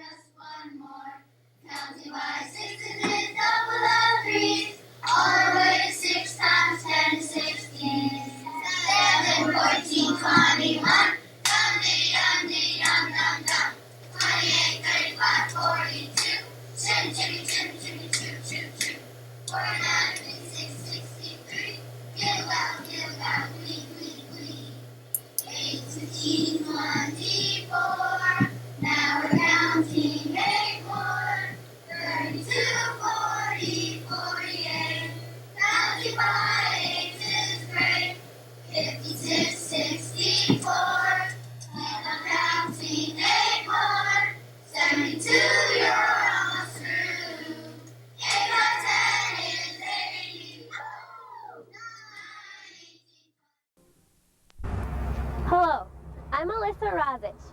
Just one more. Counting by sixes is double of threes. All the way to 6 times 10 is 16. 7, 14, 21. Dum-dee-dum-dee-dum-dum-dum. 28, 35, 42. Chim, chimmy, chim, chimmy, choo, choo, choo. 49, 56, 63. Get well, glee, glee, glee. 8, 16, 24. Now we're counting 8 more. 32, 40, 48. Counting by 8 is great. 56, 64. And I'm counting 8 more. 72, you're almost through. 8 by 10 is 80. Woo! 9, 18. Hello, I'm Alyssa Razich.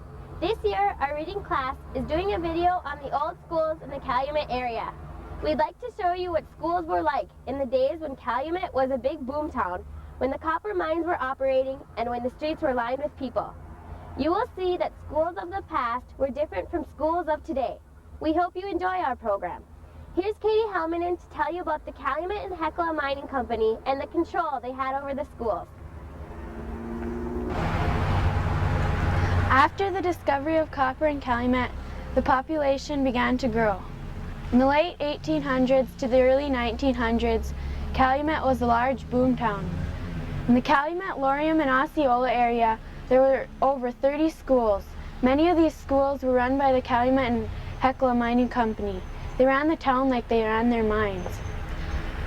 This year, our reading class is doing a video on the old schools in the Calumet area. We'd like to show you what schools were like in the days when Calumet was a big boom town, when the copper mines were operating, and when the streets were lined with people. You will see that schools of the past were different from schools of today. We hope you enjoy our program. Here's Katie Helmanen to tell you about the Calumet and Hecla Mining Company and the control they had over the schools. After the discovery of copper in Calumet, the population began to grow. In the late 1800s to the early 1900s, Calumet was a large boom town. In the Calumet, Laurium, and Osceola area, there were over 30 schools. Many of these schools were run by the Calumet and Hecla Mining Company. They ran the town like they ran their mines.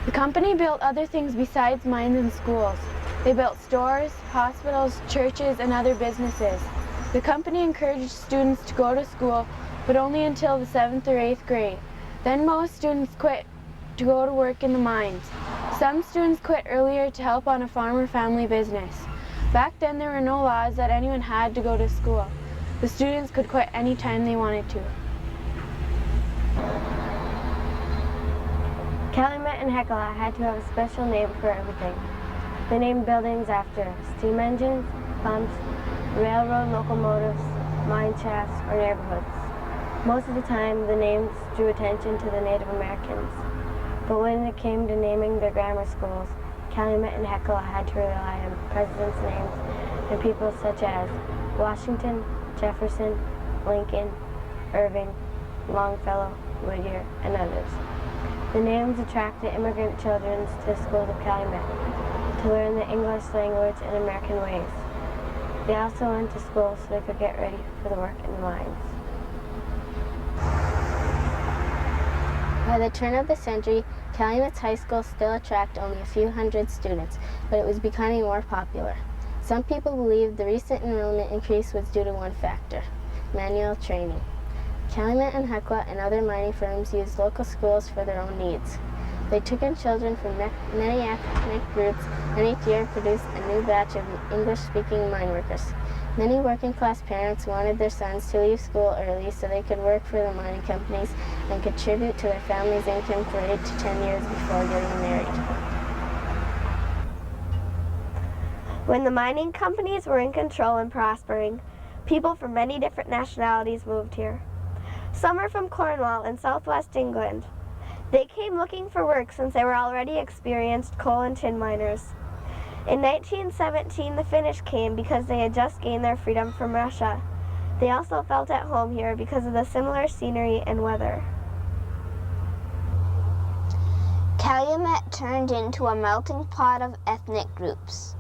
The company built other things besides mines and schools. They built stores, hospitals, churches, and other businesses. The company encouraged students to go to school, but only until the 7th or 8th grade. Then most students quit to go to work in the mines. Some students quit earlier to help on a farm or family business. Back then there were no laws that anyone had to go to school. The students could quit any time they wanted to. Calumet and Hecla had to have a special name for everything. They named buildings after steam engines, pumps, railroad locomotives, mine shafts, or neighborhoods. Most of the time, the names drew attention to the Native Americans. But when it came to naming their grammar schools, Calumet and Hecla had to rely on presidents' names and people such as Washington, Jefferson, Lincoln, Irving, Longfellow, Whittier, and others. The names attracted immigrant children to the schools of Calumet to learn the English language and American ways. They also went to school so they could get ready for the work in the mines. By the turn of the century, Calumet's high school still attracted only a few hundred students, but it was becoming more popular. Some people believe the recent enrollment increase was due to one factor: manual training. Calumet and Hecla and other mining firms used local schools for their own needs. They took in children from many ethnic groups and each year produced a new batch of English-speaking mine workers. Many working-class parents wanted their sons to leave school early so they could work for the mining companies and contribute to their family's income for 8 to 10 years before getting married. When the mining companies were in control and prospering, people from many different nationalities moved here. Some are from Cornwall in southwest England. They came looking for work since they were already experienced coal and tin miners. In 1917, the Finnish came because they had just gained their freedom from Russia. They also felt at home here because of the similar scenery and weather. Calumet turned into a melting pot of ethnic groups.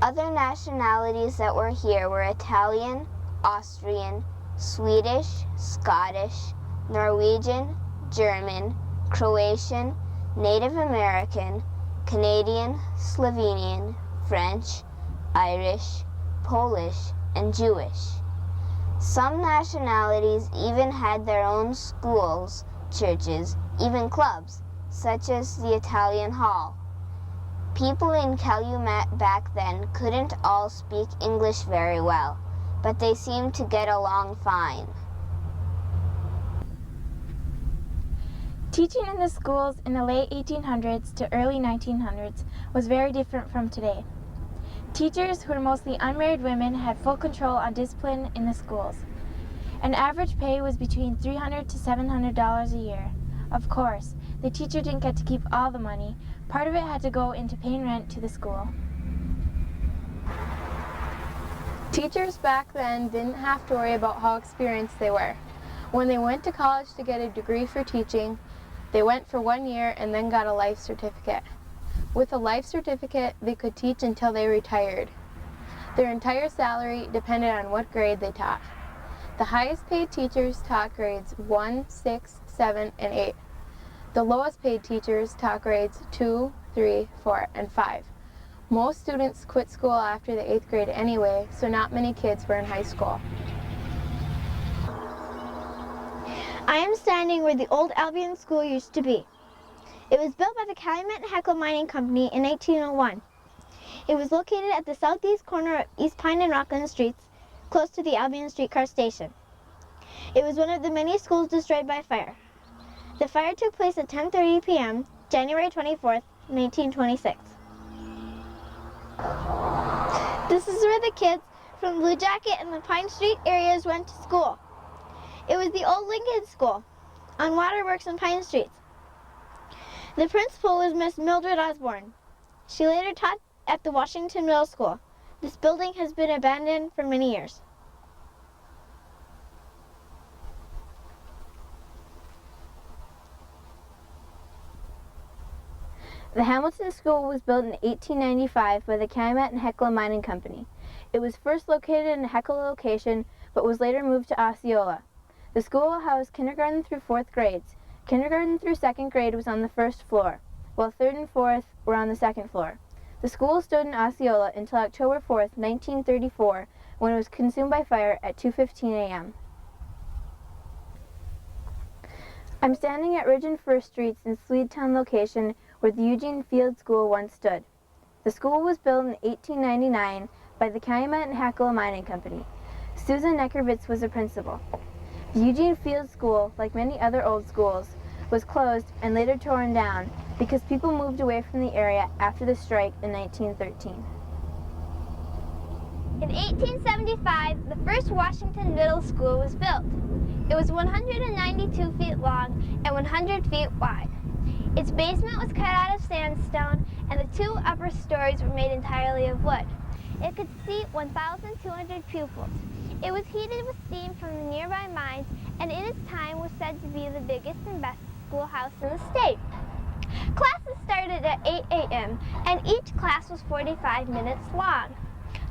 Other nationalities that were here were Italian, Austrian, Swedish, Scottish, Norwegian, German, Croatian, Native American, Canadian, Slovenian, French, Irish, Polish, and Jewish. Some nationalities even had their own schools, churches, even clubs, such as the Italian Hall. People in Calumet back then couldn't all speak English very well, but they seemed to get along fine. Teaching in the schools in the late 1800s to early 1900s was very different from today. Teachers, who were mostly unmarried women, had full control on discipline in the schools. and average pay was between $300 to $700 a year. Of course, the teacher didn't get to keep all the money. Part of it had to go into paying rent to the school. Teachers back then didn't have to worry about how experienced they were. When they went to college to get a degree for teaching, they went for 1 year and then got a life certificate. With a life certificate, they could teach until they retired. Their entire salary depended on what grade they taught. The highest paid teachers taught grades 1, 6, 7, and 8. The lowest paid teachers taught grades 2, 3, 4, and 5. Most students quit school after the 8th grade anyway, so not many kids were in high school. I am standing where the old Albion School used to be. It was built by the Calumet and Heckle Mining Company in 1801. It was located at the southeast corner of East Pine and Rockland Streets, close to the Albion streetcar station. It was one of the many schools destroyed by fire. The fire took place at 10:30 p.m., January 24th, 1926. This is where the kids from Blue Jacket and the Pine Street areas went to school. It was the old Lincoln School on Waterworks and Pine Streets. The principal was Miss Mildred Osborne. She later taught at the Washington Middle School. This building has been abandoned for many years. The Hamilton School was built in 1895 by the Calumet and Heckle Mining Company. It was first located in a Heckle location, but was later moved to Osceola. The school housed kindergarten through 4th grades. Kindergarten through 2nd grade was on the 1st floor, while 3rd and 4th were on the 2nd floor. The school stood in Osceola until October 4th, 1934, when it was consumed by fire at 2:15 a.m. I'm standing at Ridge and First Streets in Swedetown location where the Eugene Field School once stood. The school was built in 1899 by the Calumet and Heckle Mining Company. Susan Neckervitz was the principal. The Eugene Field School, like many other old schools, was closed and later torn down because people moved away from the area after the strike in 1913. In 1875, the first Washington Middle School was built. It was 192 feet long and 100 feet wide. Its basement was cut out of sandstone, and the 2 upper stories were made entirely of wood. It could seat 1,200 pupils. It was heated with steam from the nearby mines, and in its time was said to be the biggest and best schoolhouse in the state. Classes started at 8 a.m., and each class was 45 minutes long.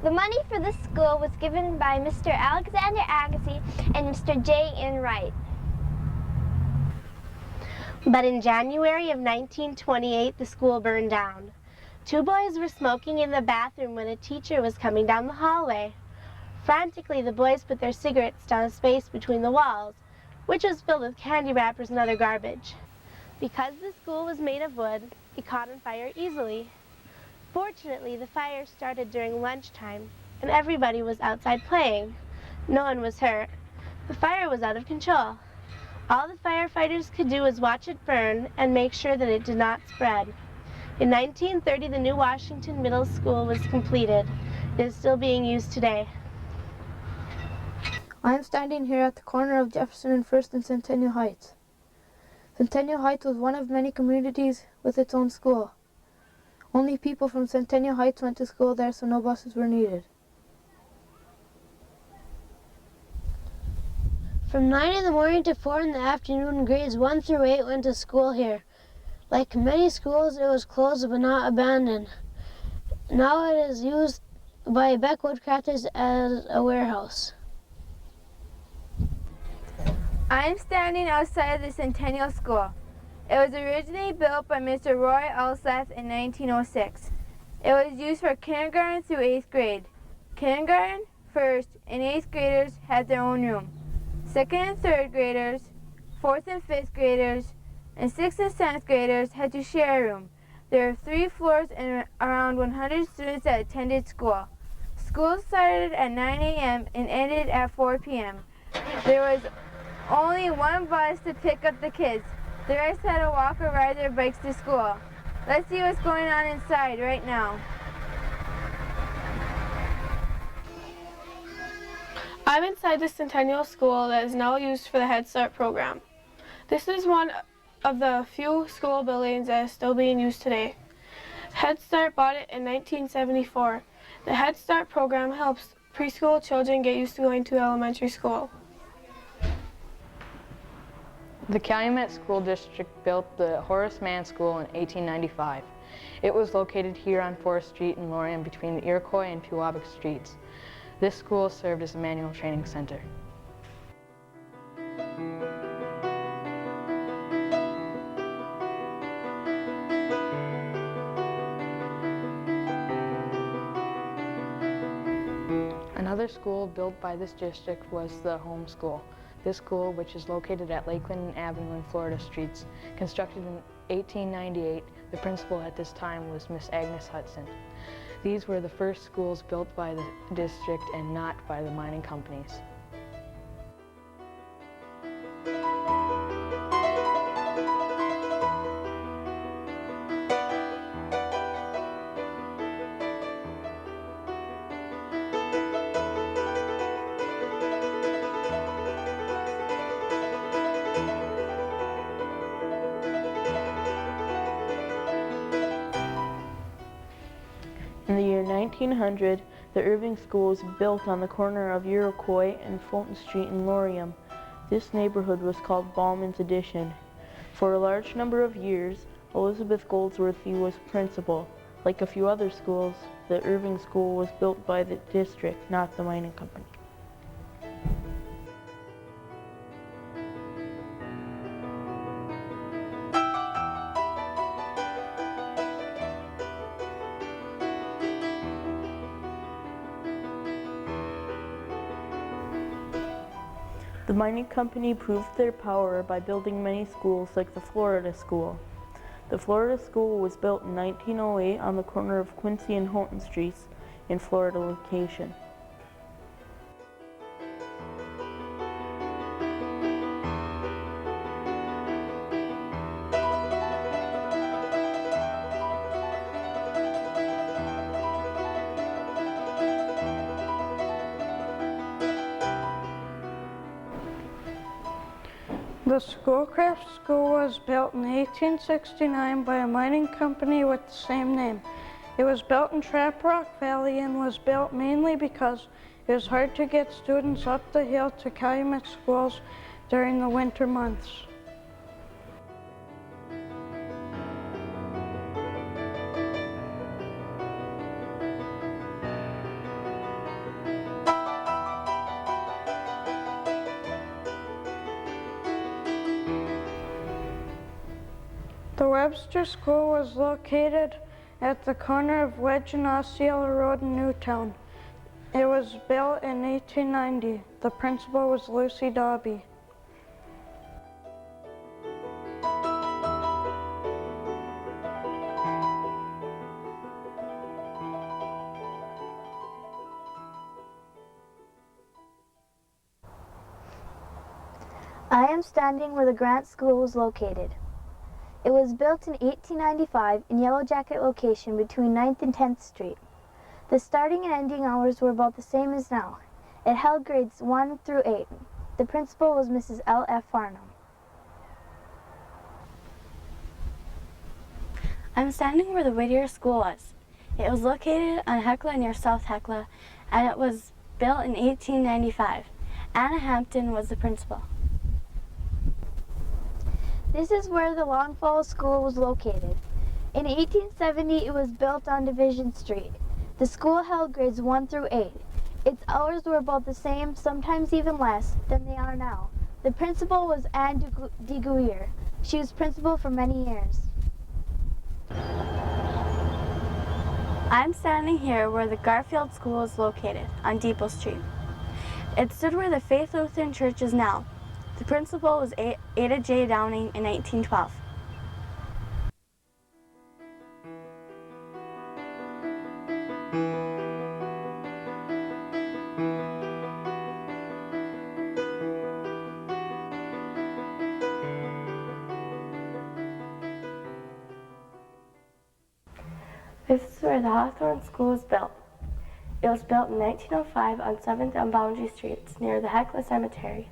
The money for this school was given by Mr. Alexander Agassiz and Mr. J. N. Wright. But in January of 1928, the school burned down. 2 boys were smoking in the bathroom when a teacher was coming down the hallway. Frantically, the boys put their cigarettes down a space between the walls, which was filled with candy wrappers and other garbage. Because the school was made of wood, it caught on fire easily. Fortunately, the fire started during lunchtime, and everybody was outside playing. No one was hurt. The fire was out of control. All the firefighters could do was watch it burn and make sure that it did not spread. In 1930, the new Washington Middle School was completed. It is still being used today. I am standing here at the corner of Jefferson and First and Centennial Heights. Centennial Heights was one of many communities with its own school. Only people from Centennial Heights went to school there, so no buses were needed. From 9 in the morning to 4 in the afternoon, grades 1 through 8 went to school here. Like many schools, it was closed but not abandoned. Now it is used by Beck Woodcrafters as a warehouse. I am standing outside of the Centennial School. It was originally built by Mr. Roy Alseth in 1906. It was used for kindergarten through 8th grade. Kindergarten, 1st, and 8th graders had their own room. 2nd and 3rd graders, 4th and 5th graders, and 6th and 7th graders had to share a room. There are 3 floors and around 100 students that attended school. School started at 9 a.m. and ended at 4 p.m. There was only 1 bus to pick up the kids. The rest had to walk or ride their bikes to school. Let's see what's going on inside right now. I I'm inside the Centennial School that is now used for the Head Start program. This is one of the few school buildings that is still being used today. Head Start bought it in 1974. The Head Start program helps preschool children get used to going to elementary school. The Calumet School District built the Horace Mann School in 1895. It was located here on Forest Street in Lorien between the Iroquois and Pewabic Streets. This school served as a manual training center. Another school built by this district was the home school. This school, which is located at Lakeland Avenue and Florida Streets, constructed in 1898, the principal at this time was Miss Agnes Hudson. These were the first schools built by the district and not by the mining companies. In the year 1900, the Irving School was built on the corner of Iroquois and Fulton Street in Lorien. This neighborhood was called Ballman's Addition. For a large number of years, Elizabeth Goldsworthy was principal. Like a few other schools, the Irving School was built by the district, not the mining company. The mining company proved their power by building many schools like the Florida School. The Florida School was built in 1908 on the corner of Quincy and Houghton Streets in Florida location. The Schoolcraft School was built in 1869 by a mining company with the same name. It was built in Trap Rock Valley and was built mainly because it was hard to get students up the hill to Calumet schools during the winter months. The Webster School was located at the corner of Wedge and Osceola Road in Newtown. It was built in 1890. The principal was Lucy Dobby. I am standing where the Grant School was located. It was built in 1895 in Yellow Jacket location between 9th and 10th Street. The starting and ending hours were about the same as now. It held grades 1 through 8. The principal was Mrs. L.F. Farnham. I'm standing where the Whittier School was. It was located on Hecla near South Hecla, and it was built in 1895. Anna Hampton was the principal. This is where the Long Falls School was located. In 1870, it was built on Division Street. The school held grades 1 through 8. Its hours were about the same, sometimes even less, than they are now. The principal was Anne DeGuier. She was principal for many years. I'm standing here where the Garfield School is located, on Depot Street. It stood where the Faith Lutheran Church is now. The principal was Ada J. Downing in 1912. This is where the Hawthorne School was built. It was built in 1905 on 7th and Boundary Streets near the Hecla Cemetery.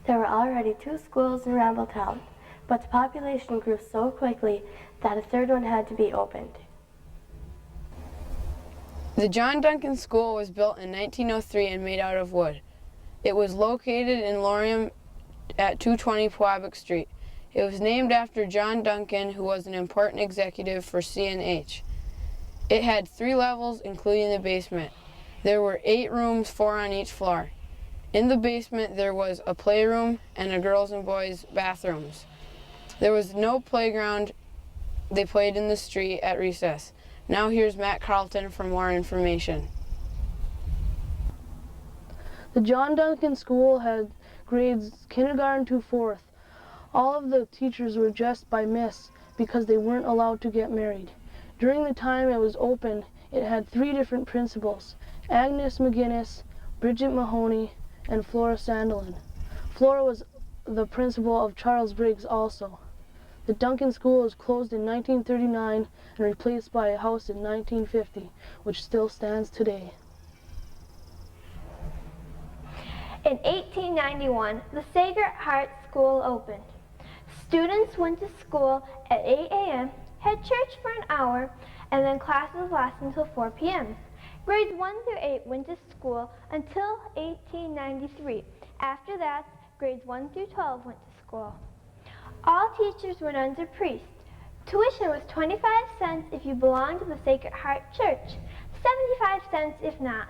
There were already 2 schools in Rambletown, but the population grew so quickly that a 3rd one had to be opened. The John Duncan School was built in 1903 and made out of wood. It was located in Lorium at 220 Pewabic Street. It was named after John Duncan, who was an important executive for C&H. It had 3 levels, including the basement. There were 8 rooms, 4 on each floor. In the basement, there was a playroom and a girls' and boys' bathrooms. There was no playground. They played in the street at recess. Now here's Matt Carlton for more information. The John Duncan School had grades kindergarten to 4th. All of the teachers were addressed by Miss because they weren't allowed to get married. During the time it was open, it had 3 different principals: Agnes McGinnis, Bridget Mahoney, and Flora Sandelin. Flora was the principal of Charles Briggs also. The Duncan School was closed in 1939 and replaced by a house in 1950, which still stands today. In 1891, the Sacred Heart School opened. Students went to school at 8 a.m., had church for an hour, and then classes lasted until 4 p.m. Grades 1 through 8 went to school until 1893. After that, grades 1 through 12 went to school. All teachers were nuns or priests. Tuition was 25 cents if you belonged to the Sacred Heart Church, 75 cents if not.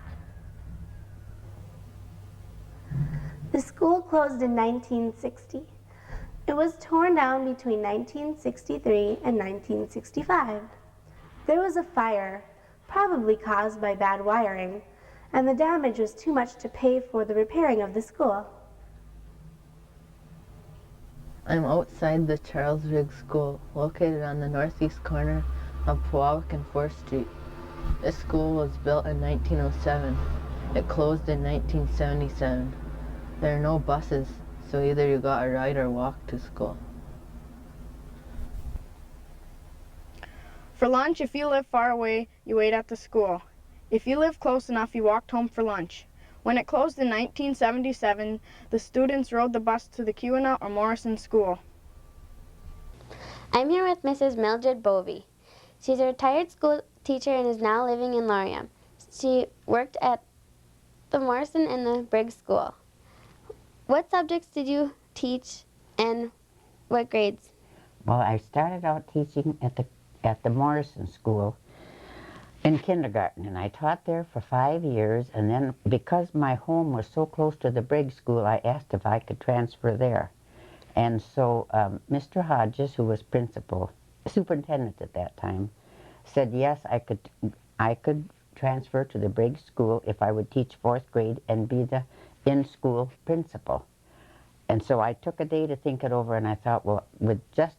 The school closed in 1960. It was torn down between 1963 and 1965. There was a fire, probably caused by bad wiring, and the damage was too much to pay for the repairing of the school. I'm outside the Charles Briggs School, located on the northeast corner of Pewabic and 4th Street. This school was built in 1907. It closed in 1977. There are no buses, so either you got a ride or walked to school. For lunch, if you live far away, you ate at the school. If you lived close enough, you walked home for lunch. When it closed in 1977, the students rode the bus to the Keweenaw or Morrison School. I'm here with Mrs. Mildred Bovey. She's a retired school teacher and is now living in Lorium. She worked at the Morrison and the Briggs School. What subjects did you teach and what grades? Well, I started out teaching at the Morrison School in kindergarten, and I taught there for 5 years, and then because my home was so close to the Briggs School, I asked if I could transfer there. And so Mr. Hodges, who was superintendent at that time, said yes, I could transfer to the Briggs School if I would teach 4th grade and be the in-school principal. And so I took a day to think it over, and I thought, well, with just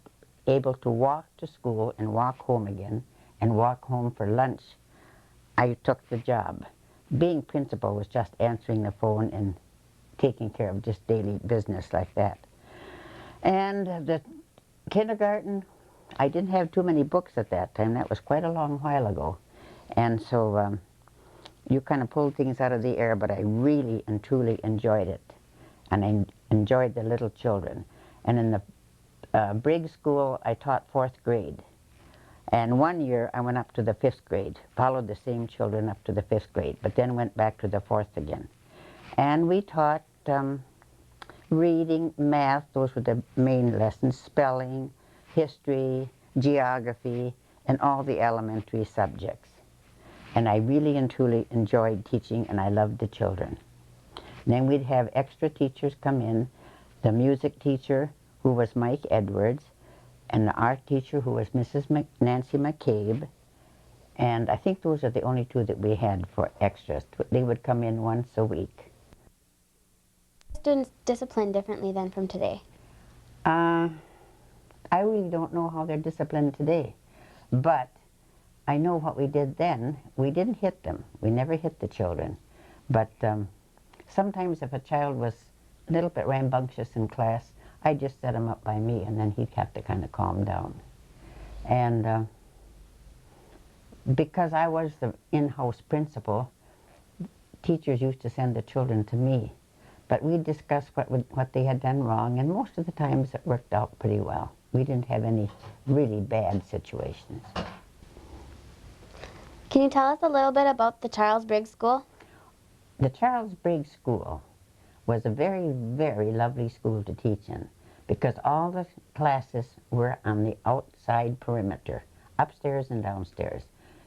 able to walk to school and walk home again and walk home for lunch, I took the job. Being principal was just answering the phone and taking care of just daily business like that. And the kindergarten, I didn't have too many books at that time. That was quite a long while ago. And so you kind of pulled things out of the air, but I really and truly enjoyed it. And I enjoyed the little children. And in the Briggs School, I taught 4th grade. And 1 year, I went up to the 5th grade, followed the same children up to the 5th grade, but then went back to the 4th again. And we taught reading, math, those were the main lessons, spelling, history, geography, and all the elementary subjects. And I really and truly enjoyed teaching, and I loved the children. And then we'd have extra teachers come in, the music teacher, who was Mike Edwards, and the art teacher, who was Mrs. Nancy McCabe. And I think those are the only 2 that we had for extras. They would come in once a week. Students disciplined differently than from today? I really don't know how they're disciplined today. But I know what we did then. We didn't hit them. We never hit the children. But sometimes if a child was a little bit rambunctious in class, I just set him up by me, and then he'd have to kind of calm down. And because I was the in-house principal, teachers used to send the children to me. But we discussed what they had done wrong, and most of the times it worked out pretty well. We didn't have any really bad situations. Can you tell us a little bit about the Charles Briggs School? The Charles Briggs School was a very, very lovely school to teach in, because all the classes were on the outside perimeter, upstairs and downstairs.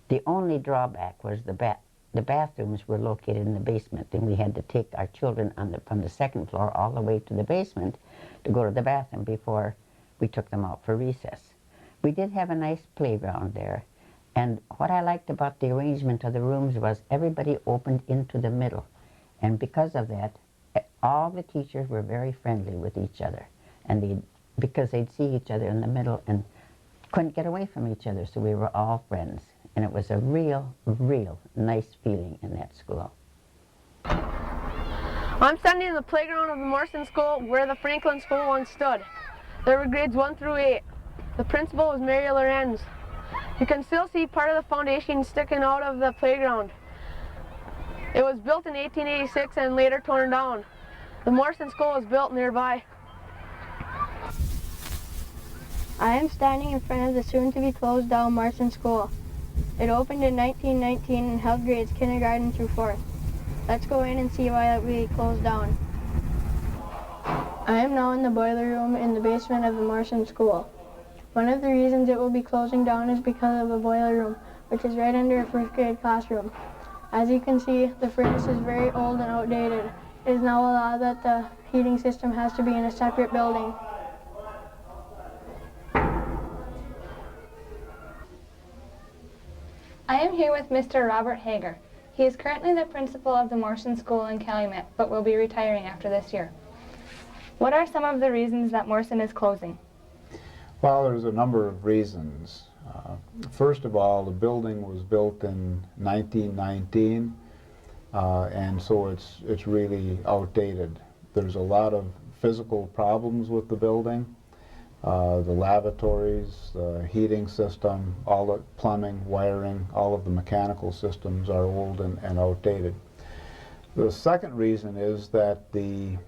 The only drawback was the bathrooms were located in the basement, and we had to take our children from the second floor all the way to the basement to go to the bathroom before we took them out for recess. We did have a nice playground there, and what I liked about the arrangement of the rooms was everybody opened into the middle, and because of that, all the teachers were very friendly with each other, and because they'd see each other in the middle and couldn't get away from each other, so we were all friends. And it was a real, real nice feeling in that school. I'm standing in the playground of the Morrison School where the Franklin School once stood. There were grades 1 through 8. The principal was Mary Lorenz. You can still see part of the foundation sticking out of the playground. It was built in 1886 and later torn down. The Morrison School was built nearby. I am standing in front of the soon-to-be closed down Morrison School. It opened in 1919 and held grades kindergarten through 4th. Let's go in and see why it will be closed down. I am now in the boiler room in the basement of the Morrison School. One of the reasons it will be closing down is because of the boiler room, which is right under a first grade classroom. As you can see, the furnace is very old and outdated. It is now a law that the heating system has to be in a separate building. I am here with Mr. Robert Hager. He is currently the principal of the Morrison School in Calumet, but will be retiring after this year. What are some of the reasons that Morrison is closing? Well, there's a number of reasons. First of all, the building was built in 1919, and so it's really outdated. There's a lot of physical problems with the building. The lavatories, the heating system, all the plumbing, wiring, all of the mechanical systems are old and outdated. The second reason is that the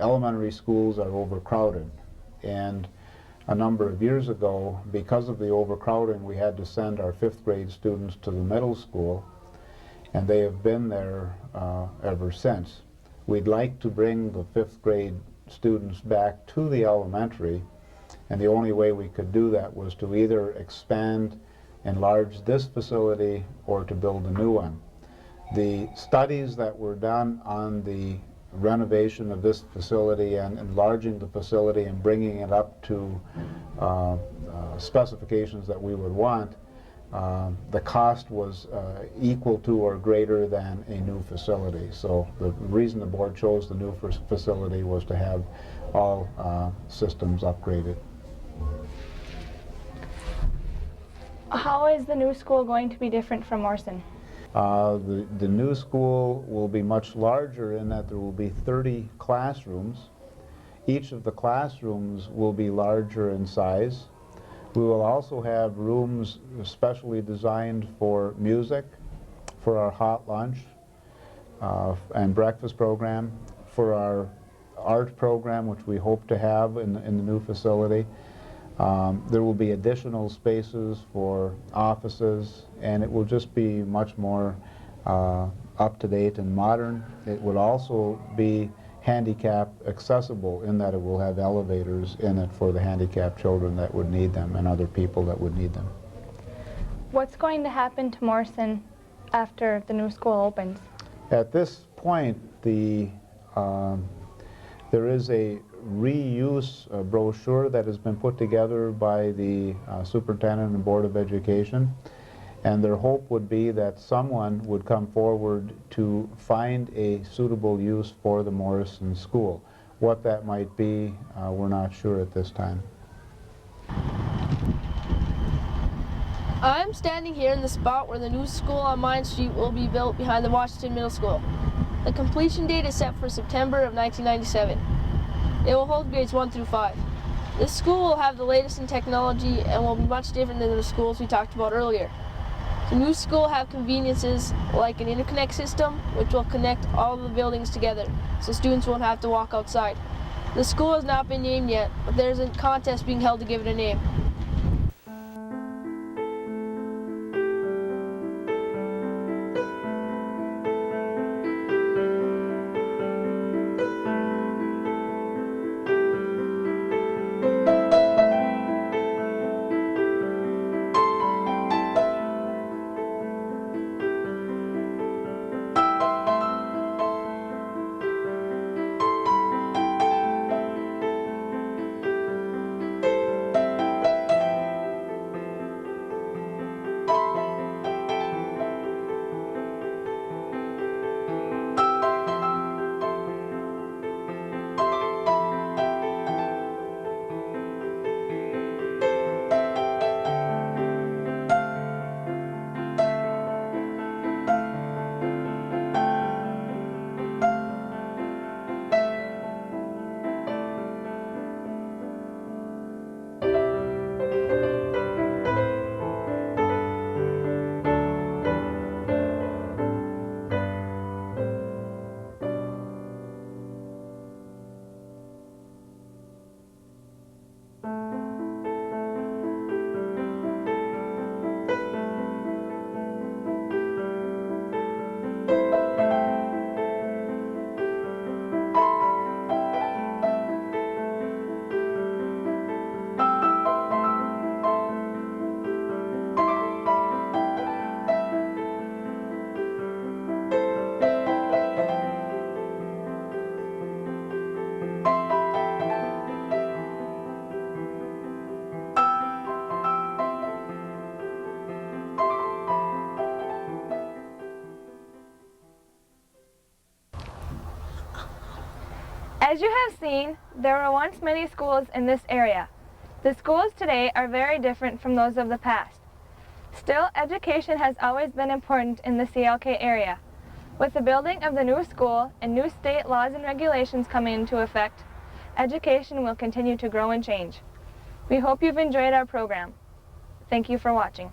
elementary schools are overcrowded, and a number of years ago, because of the overcrowding, we had to send our 5th grade students to the middle school, and they have been there ever since. We'd like to bring the 5th grade students back to the elementary, and the only way we could do that was to either enlarge this facility or to build a new one. The studies that were done on the renovation of this facility and enlarging the facility and bringing it up to specifications that we would want, the cost was equal to or greater than a new facility. So the reason the board chose the new facility was to have all systems upgraded. How is the new school going to be different from Morrison? The new school will be much larger in that there will be 30 classrooms. Each of the classrooms will be larger in size. We will also have rooms specially designed for music, for our hot lunch and breakfast program, for our art program, which we hope to have in the new facility. There will be additional spaces for offices, and it will just be much more up-to-date and modern. It would also be handicap accessible in that it will have elevators in it for the handicapped children that would need them and other people that would need them. What's going to happen to Morrison after the new school opens? At this point, there is a reuse brochure that has been put together by the Superintendent and Board of Education, and their hope would be that someone would come forward to find a suitable use for the Morrison School. What that might be, we're not sure at this time. I'm standing here in the spot where the new school on Mine Street will be built behind the Washington Middle School. The completion date is set for September of 1997. It will hold grades 1 through 5. This school will have the latest in technology and will be much different than the schools we talked about earlier. The new school will have conveniences like an interconnect system, which will connect all the buildings together, so students won't have to walk outside. The school has not been named yet, but there's a contest being held to give it a name. As you have seen, there were once many schools in this area. The schools today are very different from those of the past. Still, education has always been important in the CLK area. With the building of the new school and new state laws and regulations coming into effect, education will continue to grow and change. We hope you've enjoyed our program. Thank you for watching.